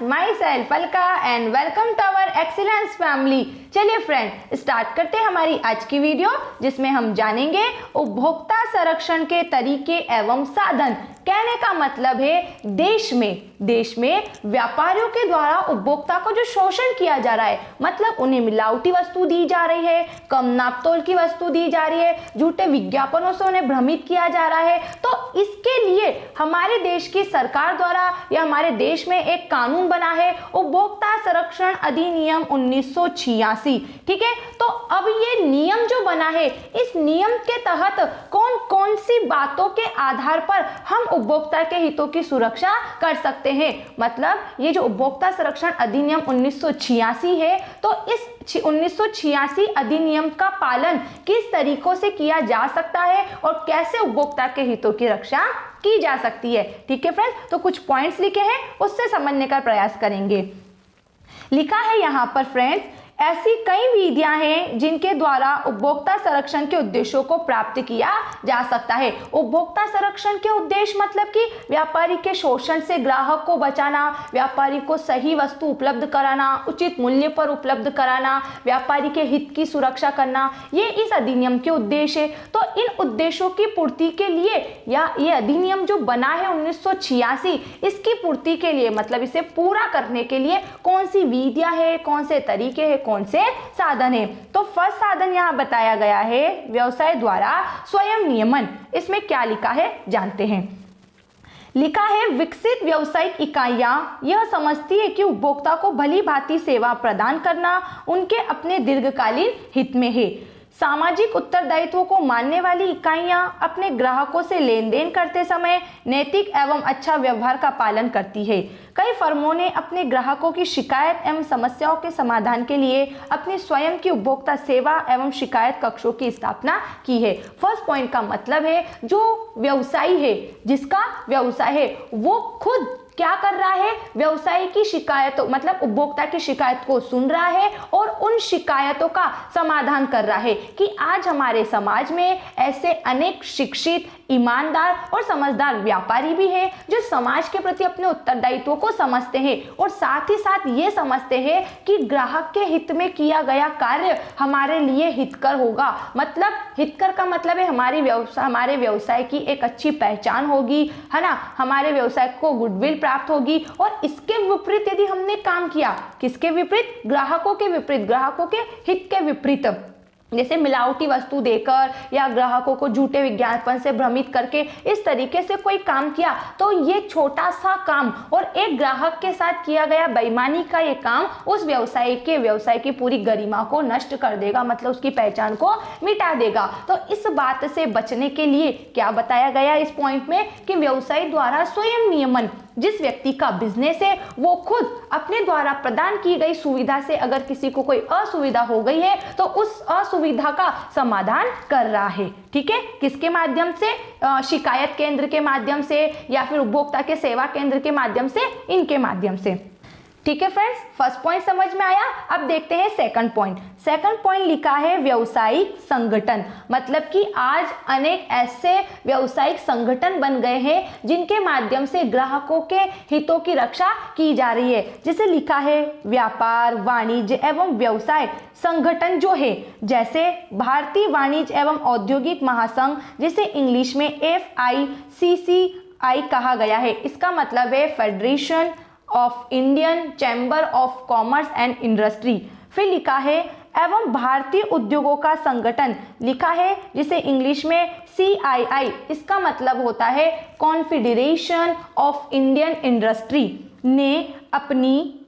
My self Alka and welcome to our excellence family. चलिए friend, start करते हैं हमारी आज की वीडियो, जिसमें हम जानेंगे उपभोक्ता संरक्षण के तरीके एवं साधन। कहने का मतलब है देश में व्यापारियों के द्वारा उपभोक्ता को जो शोषण किया जा रहा है, मतलब उन्हें मिलावटी वस्तु दी जा रही है, कम नापतोल की वस्तु दी जा रही है, झूठे विज्ञापनों से उन्हें भ्रमित किया जा रहा है। तो इसके लिए हमारे देश की सरकार द्वारा या हमारे देश में एक कानून बना है, उपभोक्ता संरक्षण अधिनियम 1986। ठीक है, तो अब ये नियम जो बना है, इस नियम के तहत कौन कौन सी बातों के आधार पर हम उपभोक्ता के हितों की सुरक्षा कर सकते हैं। मतलब ये जो उपभोक्ता संरक्षण अधिनियम 1986 है, तो इस 1986 अधिनियम का पालन किस तरीकों से किया जा सकता है और कैसे उपभोक्ता के हितों की रक्षा की जा सकती है। ठीक है फ्रेंड्स, तो कुछ पॉइंट्स लिखे हैं, उससे समझने का प्रयास करेंगे। लिखा है यहाँ पर फ्रेंड्स, ऐसी कई विधियां हैं जिनके द्वारा उपभोक्ता संरक्षण के उद्देश्यों को प्राप्त किया जा सकता है। उपभोक्ता संरक्षण के उद्देश्य मतलब कि व्यापारी के शोषण से ग्राहक को बचाना, व्यापारी को सही वस्तु उपलब्ध कराना, उचित मूल्य पर उपलब्ध कराना, व्यापारी के हित की सुरक्षा करना, ये इस अधिनियम के उद्देश्य है। तो इन उद्देश्यों की पूर्ति के लिए या ये अधिनियम जो बना है 1986, इसकी पूर्ति के लिए मतलब इसे पूरा करने के लिए कौन सी विधियां है, कौन से तरीके हैं, कौन से साधन है। तो फर्स्ट साधन यहां बताया गया है व्यवसाय द्वारा स्वयं नियमन। इसमें क्या लिखा है जानते हैं। लिखा है, विकसित व्यावसायिक इकाइयां यह समझती है कि उपभोक्ता को भली भांति सेवा प्रदान करना उनके अपने दीर्घकालीन हित में है। सामाजिक उत्तरदायित्व को मानने वाली इकाइयां अपने ग्राहकों से लेन देन करते समय नैतिक एवं अच्छा व्यवहार का पालन करती है। कई फर्मों ने अपने ग्राहकों की शिकायत एवं समस्याओं के समाधान के लिए अपनी स्वयं की उपभोक्ता सेवा एवं शिकायत कक्षों की स्थापना की है। फर्स्ट पॉइंट का मतलब है, जो व्यवसायी है, जिसका व्यवसाय है, वो खुद क्या कर रहा है, व्यवसायी की शिकायतों मतलब उपभोक्ता की शिकायत को सुन रहा है और उन शिकायतों का समाधान कर रहा है। कि आज हमारे समाज में ऐसे अनेक शिक्षित, ईमानदार और समझदार व्यापारी भी हैं जो समाज के प्रति अपने उत्तरदायित्व को समझते हैं और साथ ही साथ ये समझते हैं कि ग्राहक के हित में किया गया कार्य हमारे लिए हितकर होगा। मतलब हितकर का मतलब है हमारे व्यवसाय की एक अच्छी पहचान होगी, है ना, हमारे व्यवसाय को गुडविल प्राप्त होगी। और इसके विपरीत यदि हमने काम किया, किसके विपरीत, ग्राहकों के विपरीत, ग्राहकों के हित के विपरीत, जैसे मिलावटी वस्तु देकर या ग्राहकों को झूठे विज्ञापन से भ्रमित करके इस तरीके से कोई काम किया, तो ये छोटा सा काम और एक ग्राहक के साथ किया गया बेईमानी का ये काम उस व्यवसाय की पूरी गरिमा को नष्ट कर देगा, मतलब उसकी पहचान को मिटा देगा। तो इस बात से बचने के लिए क्या बताया गया इस पॉइंट में कि व्यवसायी द्वारा स्वयं नियमन, जिस व्यक्ति का बिजनेस है वो खुद अपने द्वारा प्रदान की गई सुविधा से अगर किसी को कोई असुविधा हो गई है तो उस असुविधा का समाधान कर रहा है। ठीक है, किसके माध्यम से, शिकायत केंद्र के माध्यम से या फिर उपभोक्ता के सेवा केंद्र के माध्यम से, इनके माध्यम से। ठीक है फ्रेंड्स, फर्स्ट पॉइंट समझ में आया। अब देखते हैं सेकंड पॉइंट। सेकंड पॉइंट लिखा है व्यावसायिक संगठन। मतलब कि आज अनेक ऐसे व्यावसायिक संगठन बन गए हैं जिनके माध्यम से ग्राहकों के हितों की रक्षा की जा रही है। जैसे लिखा है वाणिज्य, वाणिज्य एवं व्यवसाय संगठन जो है, जैसे भारतीय वाणिज्य एवं औद्योगिक महासंघ, जिसे इंग्लिश में FICCI कहा गया है। इसका मतलब है federation of Indian chamber of commerce and industry. फिर लिखा है एवं भारतीय उद्योगों का संगठन, लिखा है जिसे इंग्लिश में CII, इसका मतलब होता है कॉन्फेडरेशन ऑफ इंडियन इंडस्ट्री,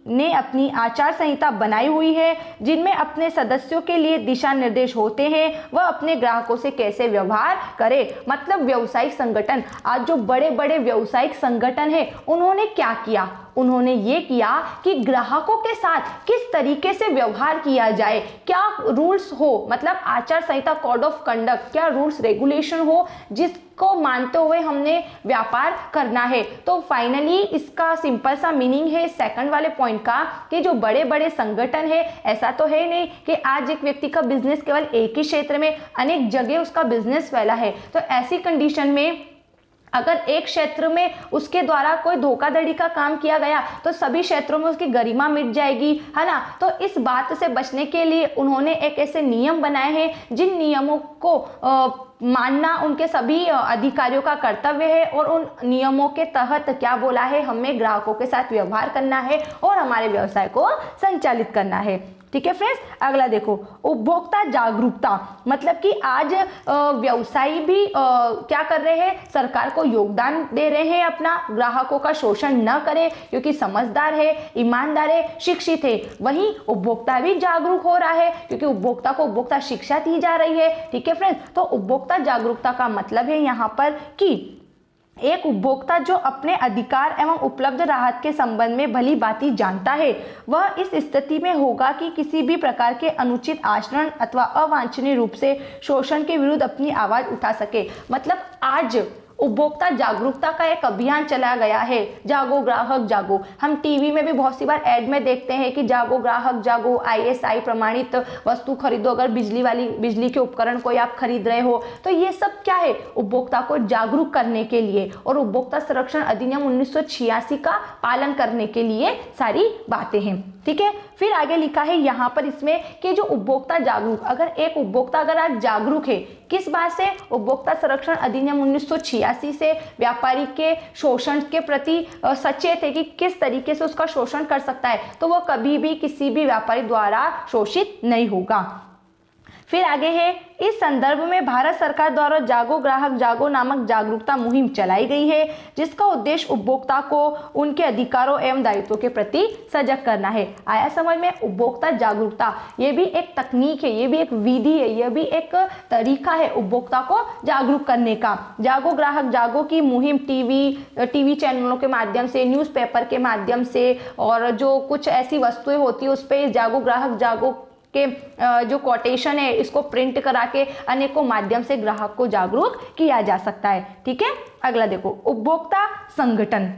ने अपनी आचार संहिता बनाई हुई है जिनमें अपने सदस्यों के लिए दिशा निर्देश होते हैं वह अपने ग्राहकों से कैसे व्यवहार करे। मतलब व्यावसायिक संगठन, आज जो बड़े बड़े व्यावसायिक संगठन है, उन्होंने क्या किया, उन्होंने ये किया कि ग्राहकों के साथ किस तरीके से व्यवहार किया जाए, क्या रूल्स हो, मतलब आचार संहिता, कोड ऑफ कंडक्ट, क्या रूल्स रेगुलेशन हो जिसको मानते हुए हमने व्यापार करना है। तो फाइनली इसका सिंपल सा मीनिंग है सेकंड वाले पॉइंट का कि जो बड़े बड़े संगठन है, ऐसा तो है नहीं कि आज एक व्यक्ति का बिजनेस केवल एक ही क्षेत्र में, अनेक जगह उसका बिजनेस फैला है। तो ऐसी कंडीशन में अगर एक क्षेत्र में उसके द्वारा कोई धोखाधड़ी का काम किया गया तो सभी क्षेत्रों में उसकी गरिमा मिट जाएगी, है ना। तो इस बात से बचने के लिए उन्होंने एक ऐसे नियम बनाए हैं जिन नियमों को मानना उनके सभी अधिकारियों का कर्तव्य है, और उन नियमों के तहत क्या बोला है, हमें ग्राहकों के साथ व्यवहार करना है और हमारे व्यवसाय को संचालित करना है। ठीक है फ्रेंड्स, अगला देखो, उपभोक्ता जागरूकता। मतलब कि आज व्यवसायी भी क्या कर रहे हैं, सरकार को योगदान दे रहे हैं अपना, ग्राहकों का शोषण न करें क्योंकि समझदार है, ईमानदार है, शिक्षित है। वहीं उपभोक्ता भी जागरूक हो रहा है क्योंकि उपभोक्ता को उपभोक्ता शिक्षा दी जा रही है। ठीक है फ्रेंड्स, तो उपभोक्ता जागरूकता का मतलब है यहाँ पर कि एक उपभोक्ता जो अपने अधिकार एवं उपलब्ध राहत के संबंध में भली भांति जानता है, वह इस स्थिति में होगा कि किसी भी प्रकार के अनुचित आचरण अथवा अवांछनीय रूप से शोषण के विरुद्ध अपनी आवाज उठा सके। मतलब आज उपभोक्ता जागरूकता का एक अभियान चलाया गया है, जागो ग्राहक जागो। हम टीवी में भी बहुत सी बार ऐड में देखते हैं कि जागो ग्राहक जागो, ISI प्रमाणित वस्तु खरीदो। अगर बिजली के उपकरण कोई आप खरीद रहे हो तो ये सब क्या है, उपभोक्ता को जागरूक करने के लिए और उपभोक्ता संरक्षण अधिनियम 1986 का पालन करने के लिए सारी बातें हैं। ठीक है, फिर आगे लिखा है यहाँ पर इसमें कि जो उपभोक्ता जागरूक, अगर एक उपभोक्ता अगर आज जागरूक है, किस बात से, उपभोक्ता संरक्षण अधिनियम 1986 से व्यापारी के शोषण के प्रति सचेत है कि किस तरीके से उसका शोषण कर सकता है, तो वह कभी भी किसी भी व्यापारी द्वारा शोषित नहीं होगा। फिर आगे है, इस संदर्भ में भारत सरकार द्वारा जागो ग्राहक जागो नामक जागरूकता मुहिम चलाई गई है, जिसका उद्देश्य उपभोक्ता को उनके अधिकारों एवं दायित्वों के प्रति सजग करना है। आया समझ में, उपभोक्ता जागरूकता ये भी एक तकनीक है, ये भी एक विधि है, ये भी एक तरीका है उपभोक्ता को जागरूक करने का। जागो ग्राहक जागो की मुहिम टीवी चैनलों के माध्यम से, न्यूज़पेपर के माध्यम से, और जो कुछ ऐसी वस्तुएं होती है उस पर जागो ग्राहक जागो के जो कोटेशन है इसको प्रिंट करा के अनेकों माध्यम से ग्राहक को जागरूक किया जा सकता है। ठीक है, अगला देखो, उपभोक्ता संगठन।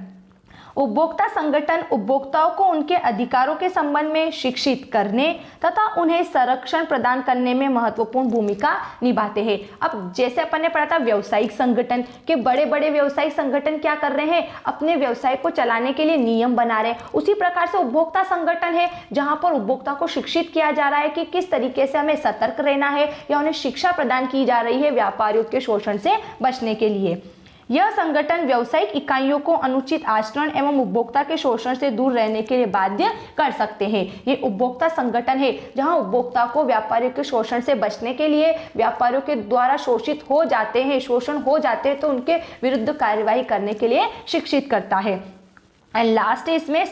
उपभोक्ता संगठन उपभोक्ताओं को उनके अधिकारों के संबंध में शिक्षित करने तथा उन्हें संरक्षण प्रदान करने में महत्वपूर्ण भूमिका निभाते हैं। अब जैसे अपन ने पढ़ा था व्यावसायिक संगठन के, बड़े बड़े व्यावसायिक संगठन क्या कर रहे हैं, अपने व्यवसाय को चलाने के लिए नियम बना रहे हैं। उसी प्रकार से उपभोक्ता संगठन है जहां पर उपभोक्ता को शिक्षित किया जा रहा है कि किस तरीके से हमें सतर्क रहना है, या उन्हें शिक्षा प्रदान की जा रही है व्यापारियों के शोषण से बचने के लिए। यह संगठन व्यावसायिक इकाइयों को अनुचित आचरण एवं उपभोक्ता के शोषण से दूर रहने के लिए बाध्य कर सकते हैं। ये उपभोक्ता संगठन है जहां उपभोक्ता को व्यापारियों के शोषण से बचने के लिए, व्यापारियों के द्वारा शोषित हो जाते हैं, शोषण हो जाते हैं तो उनके विरुद्ध कार्यवाही करने के लिए शिक्षित करता है। एंड लास्ट है इसमें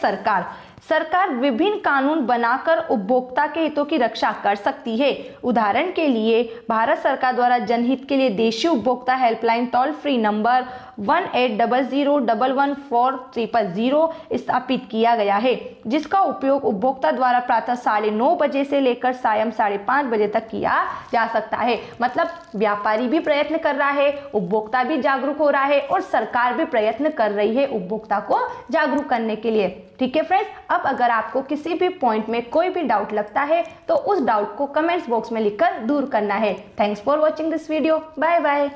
सरकार विभिन्न कानून बनाकर उपभोक्ता के हितों की रक्षा कर सकती है। उदाहरण के लिए भारत सरकार द्वारा जनहित के लिए देशीय उपभोक्ता हेल्पलाइन टोल फ्री नंबर 1800111400 स्थापित किया गया है, जिसका उपयोग उपभोक्ता द्वारा प्रातः 9:30 बजे से लेकर सायं 5:30 बजे तक किया जा सकता है। मतलब व्यापारी भी प्रयत्न कर रहा है, उपभोक्ता भी जागरूक हो रहा है और सरकार भी प्रयत्न कर रही है उपभोक्ता को जागरूक करने के लिए। ठीक है फ्रेंड्स, अब अगर आपको किसी भी पॉइंट में कोई भी डाउट लगता है तो उस डाउट को कमेंट्स बॉक्स में लिखकर दूर करना है। Thanks for watching this video, bye bye.